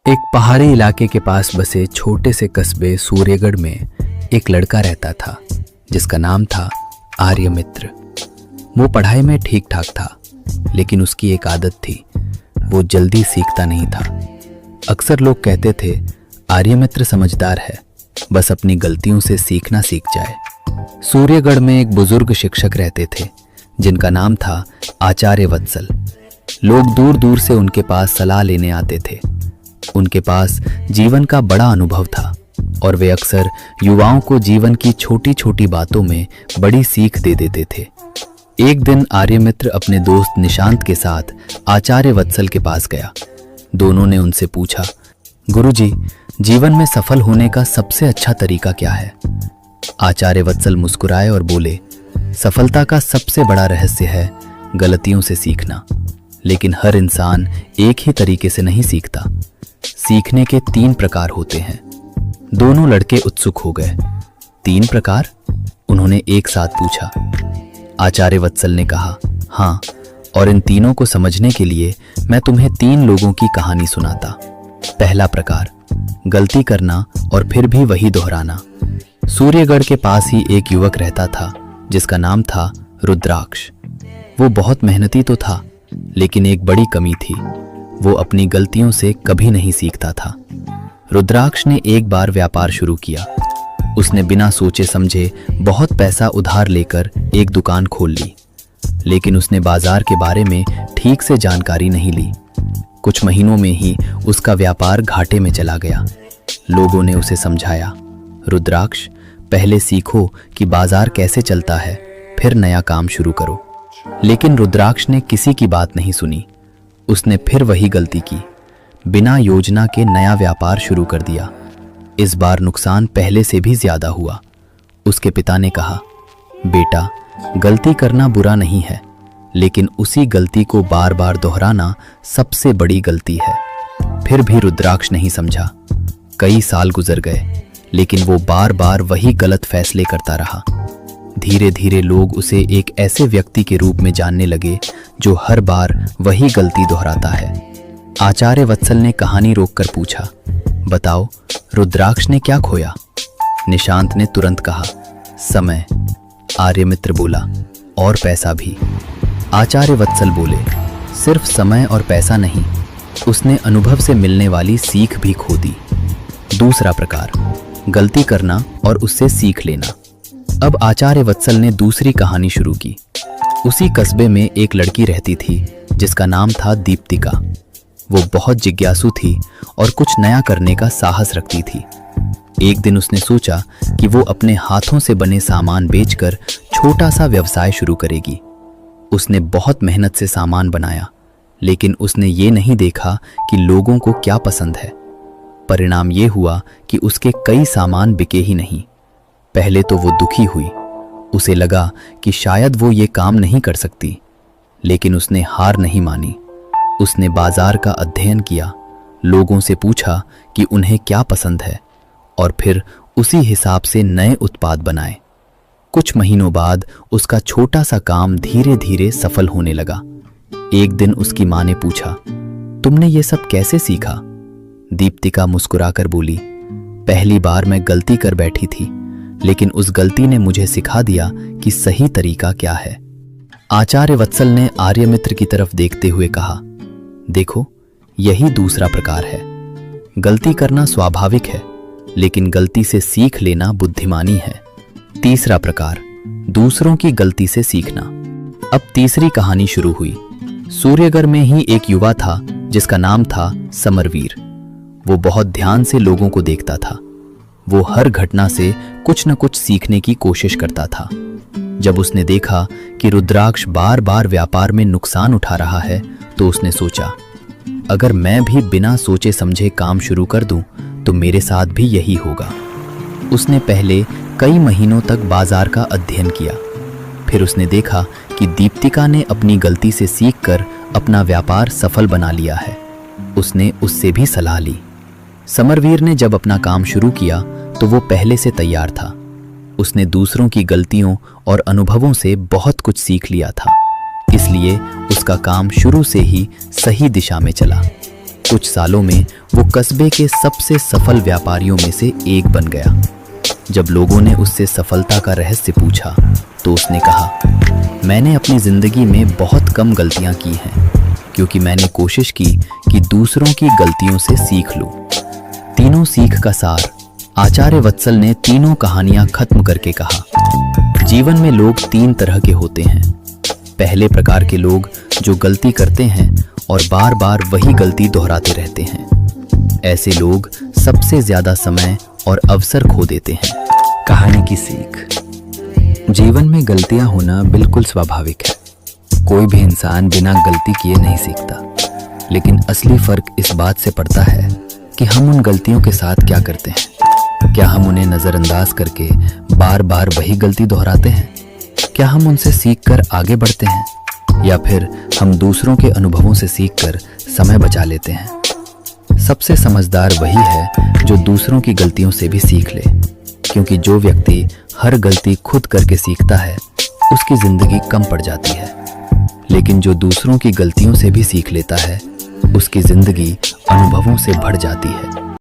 एक पहाड़ी इलाके के पास बसे छोटे से कस्बे सूर्यगढ़ में एक लड़का रहता था जिसका नाम था आर्यमित्र। वो पढ़ाई में ठीक ठाक था, लेकिन उसकी एक आदत थी, वो जल्दी सीखता नहीं था। अक्सर लोग कहते थे आर्यमित्र समझदार है, बस अपनी गलतियों से सीखना सीख जाए। सूर्यगढ़ में एक बुजुर्ग शिक्षक रहते थे जिनका नाम था आचार्य वत्सल। लोग दूर दूर से उनके पास सलाह लेने आते थे। उनके पास जीवन का बड़ा अनुभव था और वे अक्सर युवाओं को जीवन की छोटी छोटी बातों में बड़ी सीख दे देते थे। एक दिन आर्यमित्र अपने दोस्त निशांत के साथ आचार्य वत्सल के पास गया। दोनों ने उनसे पूछा, गुरुजी, जीवन में सफल होने का सबसे अच्छा तरीका क्या है? आचार्य वत्सल मुस्कुराए और बोले, सफलता का सबसे बड़ा रहस्य है गलतियों से सीखना, लेकिन हर इंसान एक ही तरीके से नहीं सीखता। सीखने के 3 प्रकार होते हैं। दोनों लड़के उत्सुक हो गए। 3 प्रकार? उन्होंने एक साथ पूछा। आचार्य वत्सल ने कहा, हाँ, और इन तीनों को समझने के लिए मैं तुम्हें 3 लोगों की कहानी सुनाता। पहला प्रकार, गलती करना और फिर भी वही दोहराना। सूर्यगढ़ के पास ही एक युवक रहता था जिसका नाम था रुद्राक्ष। वो बहुत मेहनती तो था, लेकिन एक बड़ी कमी थी, वो अपनी गलतियों से कभी नहीं सीखता था। रुद्राक्ष ने एक बार व्यापार शुरू किया। उसने बिना सोचे समझे बहुत पैसा उधार लेकर एक दुकान खोल ली, लेकिन उसने बाजार के बारे में ठीक से जानकारी नहीं ली। कुछ महीनों में ही उसका व्यापार घाटे में चला गया। लोगों ने उसे समझाया, रुद्राक्ष, पहले सीखो कि बाजार कैसे चलता है, फिर नया काम शुरू करो। लेकिन रुद्राक्ष ने किसी की बात नहीं सुनी। उसने फिर वही गलती की, बिना योजना के नया व्यापार शुरू कर दिया। इस बार नुकसान पहले से भी ज्यादा हुआ। उसके पिता ने कहा, बेटा, गलती करना बुरा नहीं है, लेकिन उसी गलती को बार बार दोहराना सबसे बड़ी गलती है। फिर भी रुद्राक्ष नहीं समझा। कई साल गुजर गए, लेकिन वो बार बार वही गलत फैसले करता रहा। धीरे धीरे लोग उसे एक ऐसे व्यक्ति के रूप में जानने लगे जो हर बार वही गलती दोहराता है। आचार्य वत्सल ने कहानी रोककर पूछा, बताओ, रुद्राक्ष ने क्या खोया? निशांत ने तुरंत कहा, समय। आर्यमित्र बोला, और पैसा भी। आचार्य वत्सल बोले, सिर्फ समय और पैसा नहीं, उसने अनुभव से मिलने वाली सीख भी खो दी। दूसरा प्रकार, गलती करना और उससे सीख लेना। अब आचार्य वत्सल ने दूसरी कहानी शुरू की। उसी कस्बे में एक लड़की रहती थी जिसका नाम था दीप्तिका। वो बहुत जिज्ञासु थी और कुछ नया करने का साहस रखती थी। एक दिन उसने सोचा कि वो अपने हाथों से बने सामान बेचकर छोटा सा व्यवसाय शुरू करेगी। उसने बहुत मेहनत से सामान बनाया, लेकिन उसने ये नहीं देखा कि लोगों को क्या पसंद है। परिणाम ये हुआ कि उसके कई सामान बिके ही नहीं। पहले तो वो दुखी हुई। उसे लगा कि शायद वो ये काम नहीं कर सकती, लेकिन उसने हार नहीं मानी। उसने बाजार का अध्ययन किया, लोगों से पूछा कि उन्हें क्या पसंद है, और फिर उसी हिसाब से नए उत्पाद बनाए। कुछ महीनों बाद उसका छोटा सा काम धीरे धीरे सफल होने लगा। एक दिन उसकी माँ ने पूछा, तुमने ये सब कैसे सीखा? दीप्तिका मुस्कुराकर बोली, पहली बार मैं गलती कर बैठी थी, लेकिन उस गलती ने मुझे सिखा दिया कि सही तरीका क्या है। आचार्य वत्सल ने आर्यमित्र की तरफ देखते हुए कहा, देखो, यही दूसरा प्रकार है। गलती करना स्वाभाविक है, लेकिन गलती से सीख लेना बुद्धिमानी है। तीसरा प्रकार, दूसरों की गलती से सीखना। अब तीसरी कहानी शुरू हुई। सूर्यगढ़ में ही एक युवा था जिसका नाम था समरवीर। वो बहुत ध्यान से लोगों को देखता था। वो हर घटना से कुछ न कुछ सीखने की कोशिश करता था। जब उसने देखा कि रुद्राक्ष बार बार व्यापार में नुकसान उठा रहा है, तो उसने सोचा, अगर मैं भी बिना सोचे समझे काम शुरू कर दूं, तो मेरे साथ भी यही होगा। उसने पहले कई महीनों तक बाजार का अध्ययन किया। फिर उसने देखा कि दीप्तिका ने अपनी गलती से सीखकर अपना व्यापार सफल बना लिया है। उसने उससे भी सलाह ली। समरवीर ने जब अपना काम शुरू किया तो वो पहले से तैयार था। उसने दूसरों की गलतियों और अनुभवों से बहुत कुछ सीख लिया था, इसलिए उसका काम शुरू से ही सही दिशा में चला। कुछ सालों में वो कस्बे के सबसे सफल व्यापारियों में से एक बन गया। जब लोगों ने उससे सफलता का रहस्य पूछा तो उसने कहा, मैंने अपनी जिंदगी में बहुत कम गलतियां की हैं, क्योंकि मैंने कोशिश की कि दूसरों की गलतियों से सीख लूं। तीनों सीख का सार आचार्य वत्सल ने तीनों कहानियां खत्म करके कहा, जीवन में लोग तीन तरह के होते हैं। पहले प्रकार के लोग जो गलती करते हैं और बार बार वही गलती दोहराते रहते हैं। ऐसे लोग सबसे ज्यादा समय और अवसर खो देते हैं। कहानी की सीख, जीवन में गलतियां होना बिल्कुल स्वाभाविक है। कोई भी इंसान बिना गलती किए नहीं सीखता, लेकिन असली फर्क इस बात से पड़ता है कि हम उन गलतियों के साथ क्या करते हैं। क्या हम उन्हें नज़रअंदाज करके बार बार वही गलती दोहराते हैं? क्या हम उनसे सीखकर आगे बढ़ते हैं, या फिर हम दूसरों के अनुभवों से सीखकर समय बचा लेते हैं? सबसे समझदार वही है जो दूसरों की गलतियों से भी सीख ले, क्योंकि जो व्यक्ति हर गलती खुद करके सीखता है उसकी जिंदगी कम पड़ जाती है, लेकिन जो दूसरों की गलतियों से भी सीख लेता है उसकी जिंदगी अनुभवों से भर जाती है।